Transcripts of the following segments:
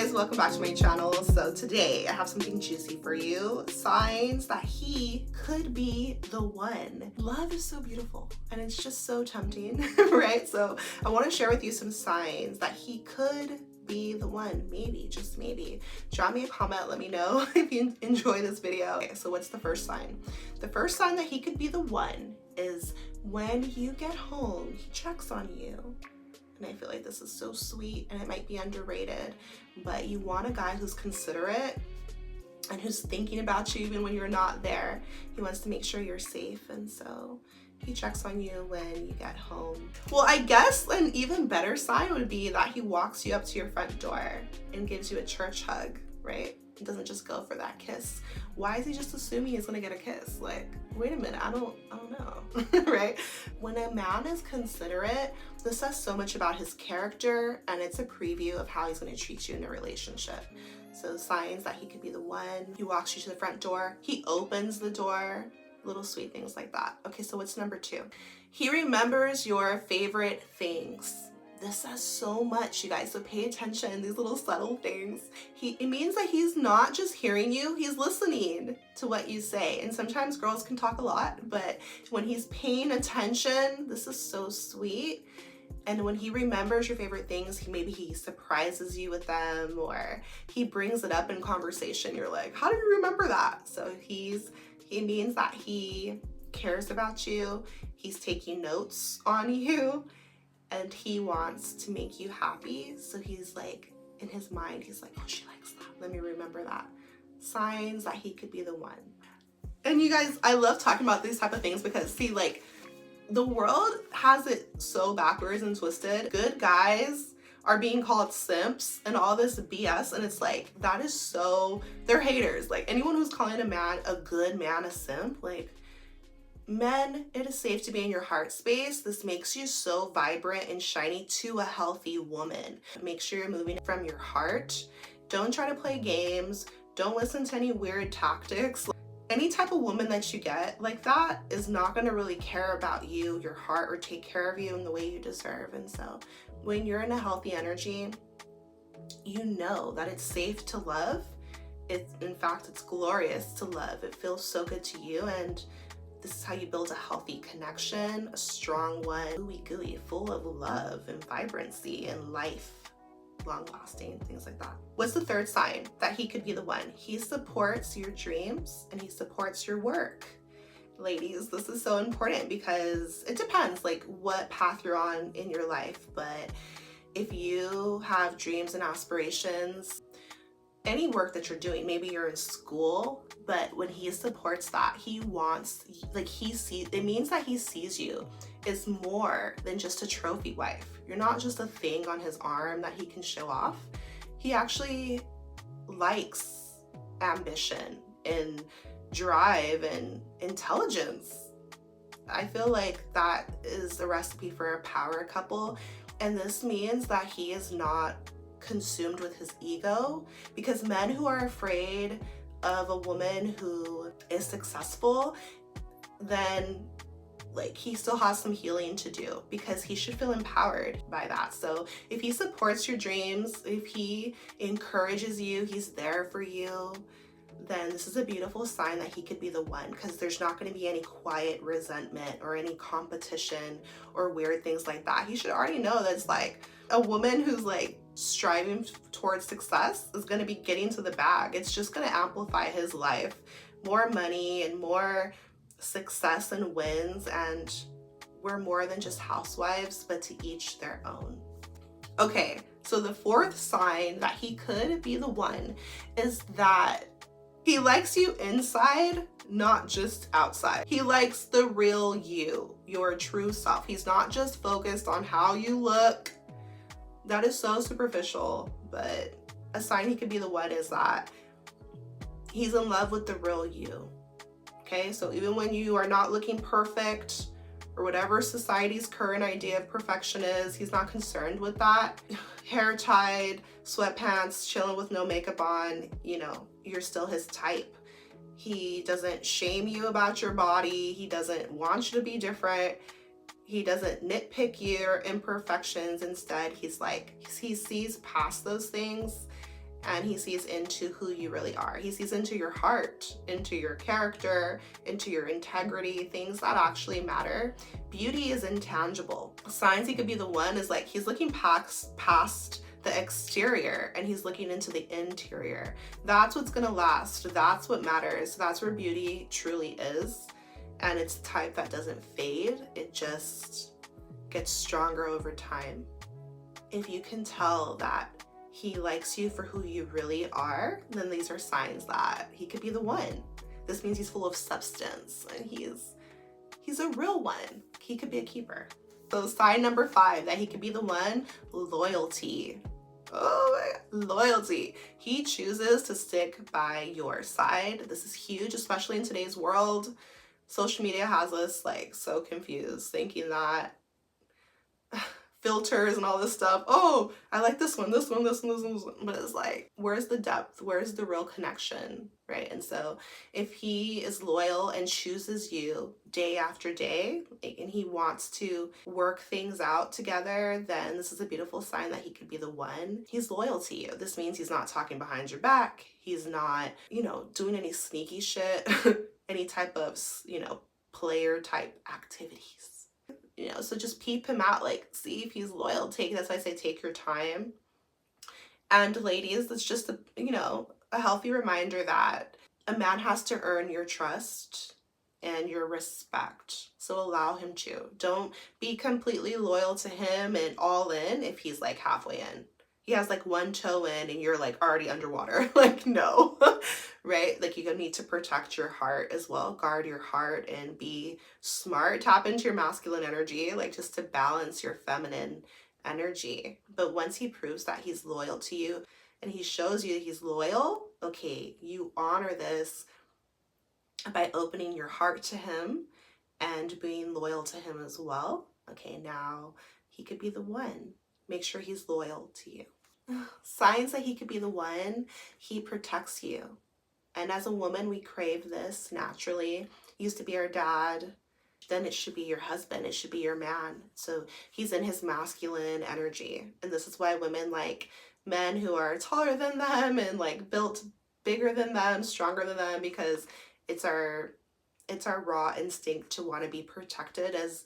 guys, welcome back to my channel. So today I have something juicy for you. Signs that he could be the one. Love is so beautiful and it's just so tempting, right? So I want to share with you some signs that he could be the one. Maybe, just maybe. Drop me a comment, let me know if you enjoy this video. Okay, so what's the first sign? The first sign that he could be the one is when you get home, he checks on you. And I feel like this is so sweet and it might be underrated, but you want a guy who's considerate and who's thinking about you even when you're not there. He wants to make sure you're safe, and so he checks on you when you get home. Well, I guess an even better sign would be that he walks you up to your front door and gives you a church hug, right? He doesn't just go for that kiss. Why is he just assuming he's gonna get a kiss? Like, wait a minute, I don't know, right? When a man is considerate, this says so much about his character, and it's a preview of how he's gonna treat you in a relationship. So signs that he could be the one. He walks you to the front door. He opens the door. Little sweet things like that. Okay, so what's number two? He remembers your favorite things. This says so much, you guys, so pay attention, these little subtle things. It means that he's not just hearing you, he's listening to what you say. And sometimes girls can talk a lot, but when he's paying attention, this is so sweet. And when he remembers your favorite things, maybe he surprises you with them, or he brings it up in conversation. You're like, how do you remember that? So it means that he cares about you, he's taking notes on you, and he wants to make you happy. So he's like, in his mind, he's like, oh, she likes that. Let me remember that. Signs that he could be the one. And you guys, I love talking about these type of things because, see, like, the world has it so backwards and twisted. Good guys are being called simps and all this BS. And it's like, that is so, they're haters. Like, anyone who's calling a man, a good man, a simp, like, men, it is safe to be in your heart space. This makes you so vibrant and shiny to a healthy woman. Make sure you're moving from your heart. Don't try to play games. Don't listen to any weird tactics. Any type of woman that you get like that is not going to really care about you, your heart, or take care of you in the way you deserve. And so when you're in a healthy energy, you know that it's safe to love. In fact, it's glorious to love. It feels so good to you, and this is how you build a healthy connection, a strong one, gooey gooey, full of love and vibrancy and life, long-lasting, things like that. What's the third sign that he could be the one? He supports your dreams and he supports your work. Ladies, this is so important because it depends like what path you're on in your life, but if you have dreams and aspirations, any work that you're doing, maybe you're in school, but when he supports that, he wants, like, it means that he sees you as more than just a trophy wife. You're not just a thing on his arm that he can show off. He actually likes ambition and drive and intelligence. I feel like that is a recipe for a power couple, and this means that he is not consumed with his ego, because men who are afraid of a woman who is successful, then like he still has some healing to do, because he should feel empowered by that. So if he supports your dreams, if he encourages you, he's there for you, then this is a beautiful sign that he could be the one, because there's not going to be any quiet resentment or any competition or weird things like that. He should already know that it's like a woman who's like striving towards success is going to be getting to the bag. It's just going to amplify his life. More money and more success and wins, and we're more than just housewives, but to each their own. Okay, so the fourth sign that he could be the one is that he likes you inside, not just outside. He likes the real you, your true self. He's not just focused on how you look. That is so superficial, but a sign he could be the one is that he's in love with the real you. Okay, so even when you are not looking perfect, or whatever society's current idea of perfection is, he's not concerned with that. Hair tied, sweatpants, chilling with no makeup on, you know, you're still his type. He doesn't shame you about your body. He doesn't want you to be different. He doesn't nitpick your imperfections. Instead, he's like, he sees past those things and he sees into who you really are. He sees into your heart, into your character, into your integrity, things that actually matter. Beauty is intangible. Signs he could be the one is like he's looking past the exterior and he's looking into the interior. That's what's gonna last. That's what matters. That's where beauty truly is. And it's the type that doesn't fade. It just gets stronger over time. If you can tell that he likes you for who you really are, then these are signs that he could be the one. This means he's full of substance and he's a real one. He could be a keeper. So sign number 5 that he could be the one, loyalty. Oh my God, loyalty. He chooses to stick by your side. This is huge, especially in today's world. Social media has us like so confused, thinking that filters and all this stuff. Oh, I like this one, this one, this one, this one, this one. But it's like, where's the depth? Where's the real connection, right? And so if he is loyal and chooses you day after day, and he wants to work things out together, then this is a beautiful sign that he could be the one. He's loyal to you. This means he's not talking behind your back. He's not, doing any sneaky shit, any type of, player type activities. So just peep him out, like see if he's loyal. That's why I say take your time. And ladies, it's just a healthy reminder that a man has to earn your trust and your respect. So allow him to. Don't be completely loyal to him and all in if he's like halfway in. He has like one toe in and you're like already underwater. Like, no, right? Like you need to protect your heart as well. Guard your heart and be smart. Tap into your masculine energy, like just to balance your feminine energy. But once he proves that he's loyal to you and he shows you that he's loyal, okay, you honor this by opening your heart to him and being loyal to him as well. Okay, now he could be the one. Make sure he's loyal to you. Signs that he could be the one, he protects you. And as a woman, we crave this naturally. Used to be our dad, then it should be your husband, it should be your man. So he's in his masculine energy. And this is why women like men who are taller than them and like built bigger than them, stronger than them, because it's our raw instinct to want to be protected as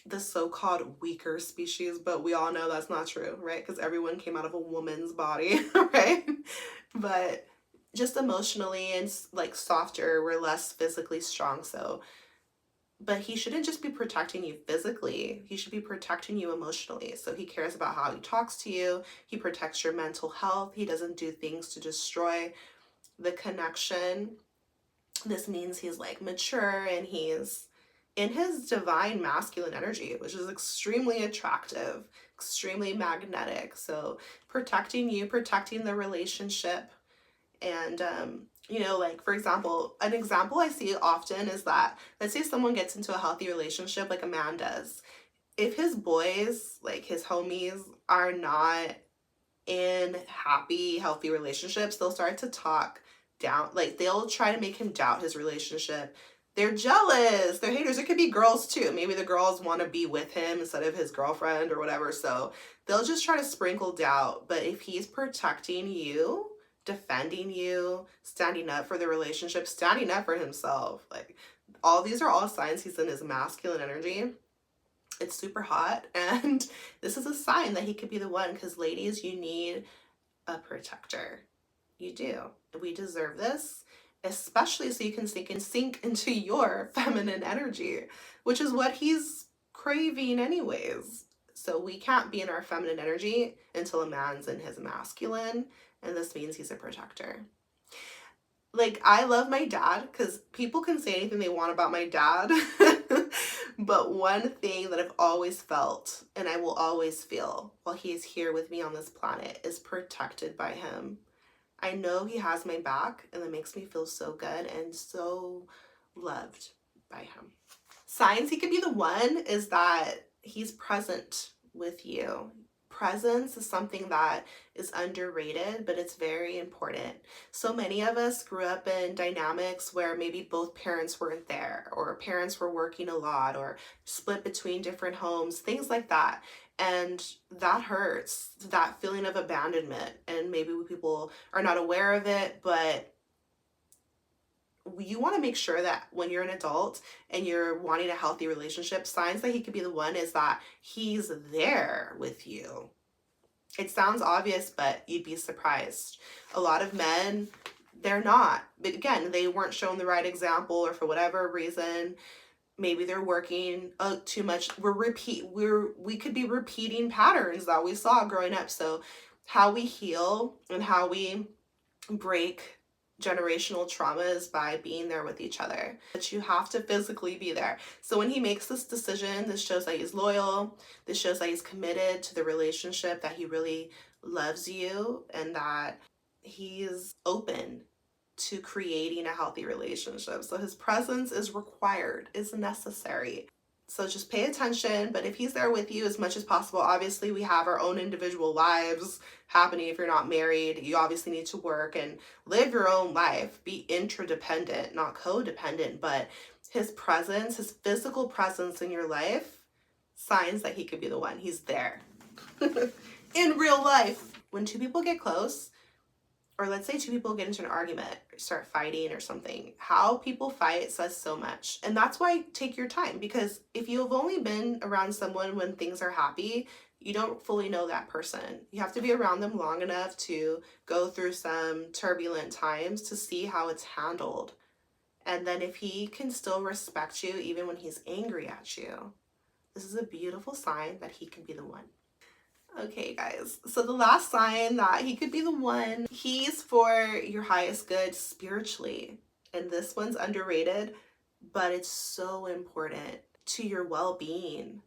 the so-called weaker species, but we all know that's not true, right? Because everyone came out of a woman's body, right? But just emotionally and like softer, we're less physically strong. So, but he shouldn't just be protecting you physically. He should be protecting you emotionally. So he cares about how he talks to you. He protects your mental health. He doesn't do things to destroy the connection. This means he's like mature and he's in his divine masculine energy, which is extremely attractive, extremely magnetic. So protecting you, protecting the relationship. And, like, for example, an example I see often is that, let's say someone gets into a healthy relationship like a man does. If his boys, like his homies, are not in happy, healthy relationships, they'll start to talk down, like they'll try to make him doubt his relationship. They're jealous, they're haters. It could be girls too. Maybe the girls want to be with him instead of his girlfriend or whatever. So they'll just try to sprinkle doubt. But if he's protecting you, defending you, standing up for the relationship, standing up for himself, like all these are all signs he's in his masculine energy. It's super hot. And this is a sign that he could be the one, because ladies, you need a protector. You do. We deserve this. Especially so you can sink into your feminine energy, which is what he's craving anyways. So we can't be in our feminine energy until a man's in his masculine, and this means he's a protector. Like, I love my dad, because people can say anything they want about my dad, but one thing that I've always felt, and I will always feel while he is here with me on this planet, is protected by him. I know he has my back, and that makes me feel so good and so loved by him. Signs he could be the one is that he's present with you. Presence is something that is underrated, but it's very important. So many of us grew up in dynamics where maybe both parents weren't there, or parents were working a lot, or split between different homes, things like that. And that hurts, that feeling of abandonment. And maybe people are not aware of it, but you want to make sure that when you're an adult and you're wanting a healthy relationship, signs that he could be the one is that he's there with you. It sounds obvious, but you'd be surprised. A lot of men, they're not. But again, they weren't shown the right example, or for whatever reason, maybe they're working too much. We could be repeating patterns that we saw growing up. So how we heal and how we break generational traumas by being there with each other. But you have to physically be there. So when he makes this decision, this shows that he's loyal. This shows that he's committed to the relationship, that he really loves you, and that he's open to creating a healthy relationship. So his presence is required, is necessary. So just pay attention. But if he's there with you as much as possible, obviously we have our own individual lives happening. If you're not married, you obviously need to work and live your own life. Be interdependent, not codependent. But his presence, his physical presence in your life, signs that he could be the one. He's there. In real life, when two people get close, or let's say two people get into an argument, start fighting or something, how people fight says so much. And that's why take your time, because if you've only been around someone when things are happy, you don't fully know that person. You have to be around them long enough to go through some turbulent times to see how it's handled. And then if he can still respect you even when he's angry at you, this is a beautiful sign that he can be the one. Okay, guys, so the last sign that he could be the one, he's for your highest good spiritually. And this one's underrated, but it's so important to your well-being,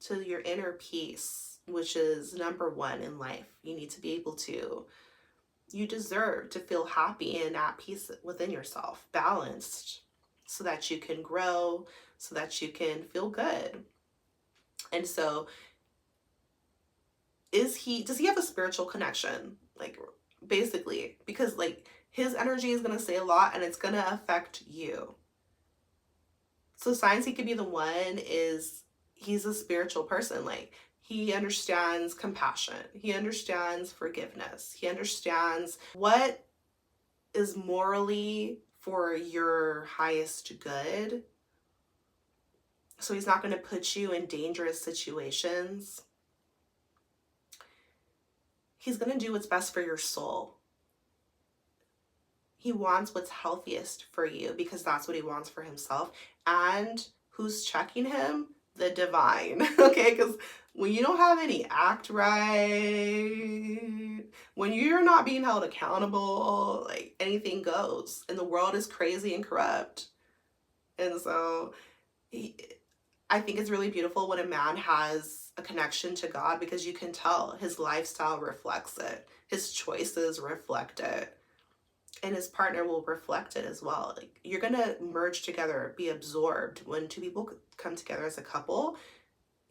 to your inner peace, which is number one in life. You need to be able to, you deserve to feel happy and at peace within yourself, balanced, so that you can grow, so that you can feel good. And so does he have a spiritual connection? Like, basically, because like his energy is going to say a lot and it's going to affect you. So signs he could be the one is he's a spiritual person. Like, he understands compassion. He understands forgiveness. He understands what is morally for your highest good. So he's not going to put you in dangerous situations. He's going to do what's best for your soul. He wants what's healthiest for you because that's what he wants for himself. And who's checking him? The divine. Okay, because when you don't have any act right, when you're not being held accountable, like anything goes. And the world is crazy and corrupt. And so I think it's really beautiful when a man has a connection to God, because you can tell his lifestyle reflects it. His choices reflect it. And his partner will reflect it as well. Like, you're going to merge together, be absorbed. When two people come together as a couple,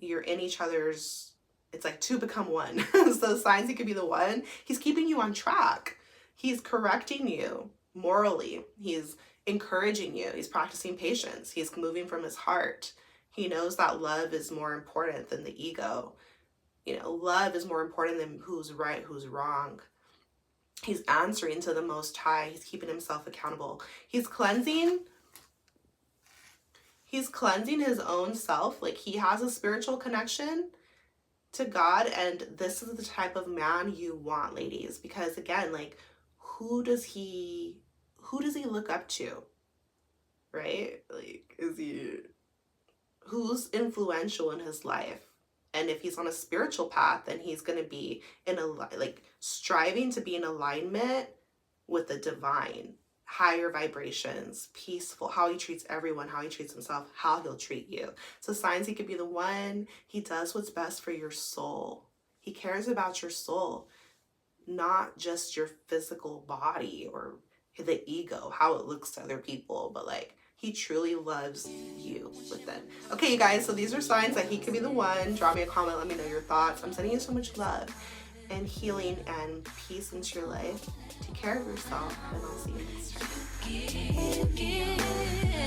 you're in each other's, it's like two become one. So signs he could be the one. He's keeping you on track. He's correcting you morally. He's encouraging you. He's practicing patience. He's moving from his heart. He knows that love is more important than the ego. You know, love is more important than who's right, who's wrong. He's answering to the Most High. He's keeping himself accountable. He's cleansing his own self. Like, he has a spiritual connection to God, and this is the type of man you want, ladies, because again, like, who does he look up to? Right? Like, who's influential in his life? And if he's on a spiritual path, then he's going to be striving to be in alignment with the divine, higher vibrations, peaceful, how he treats everyone, how he treats himself, how he'll treat you. So signs he could be the one. He does what's best for your soul. He cares about your soul, not just your physical body or the ego, how it looks to other people, but like, he truly loves you within. Okay, you guys, so these are signs that he could be the one. Drop me a comment, let me know your thoughts. I'm sending you so much love and healing and peace into your life. Take care of yourself, and I'll see you next time.